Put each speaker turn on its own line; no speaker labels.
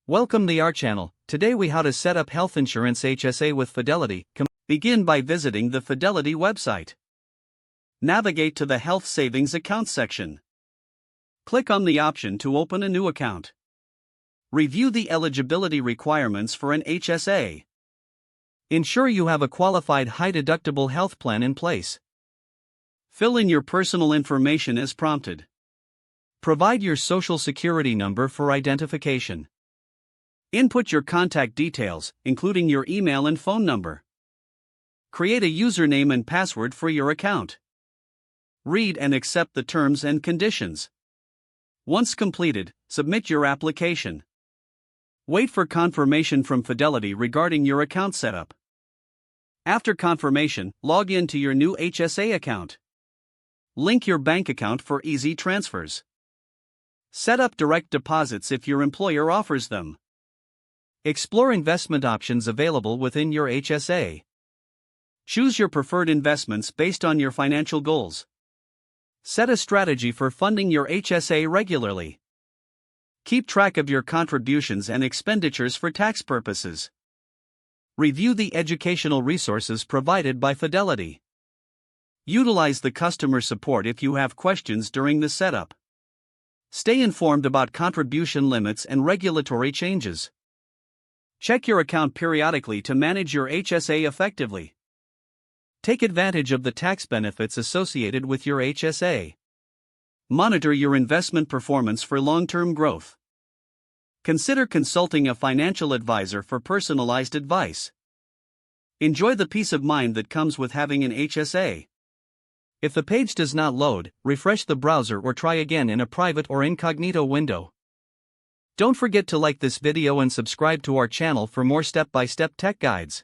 Welcome to our channel. Today we how to set up health insurance HSA with Fidelity. Begin by visiting the Fidelity website. Navigate to the Health Savings Account section. Click on the option to open a new account. Review the eligibility requirements for an HSA. Ensure you have a qualified high-deductible health plan in place. Fill in your personal information as prompted. Provide your Social Security number for identification. Input your contact details, including your email and phone number. Create a username and password for your account. Read and accept the terms and conditions. Once completed, submit your application. Wait for confirmation from Fidelity regarding your account setup. After confirmation, log in to your new HSA account. Link your bank account for easy transfers. Set up direct deposits if your employer offers them. Explore investment options available within your HSA. Choose your preferred investments based on your financial goals. Set a strategy for funding your HSA regularly. Keep track of your contributions and expenditures for tax purposes. Review the educational resources provided by Fidelity. Utilize the customer support if you have questions during the setup. Stay informed about contribution limits and regulatory changes. Check your account periodically to manage your HSA effectively. Take advantage of the tax benefits associated with your HSA. Monitor your investment performance for long-term growth. Consider consulting a financial advisor for personalized advice. Enjoy the peace of mind that comes with having an HSA. If the page does not load, refresh the browser or try again in a private or incognito window. Don't forget to like this video and subscribe to our channel for more step-by-step tech guides.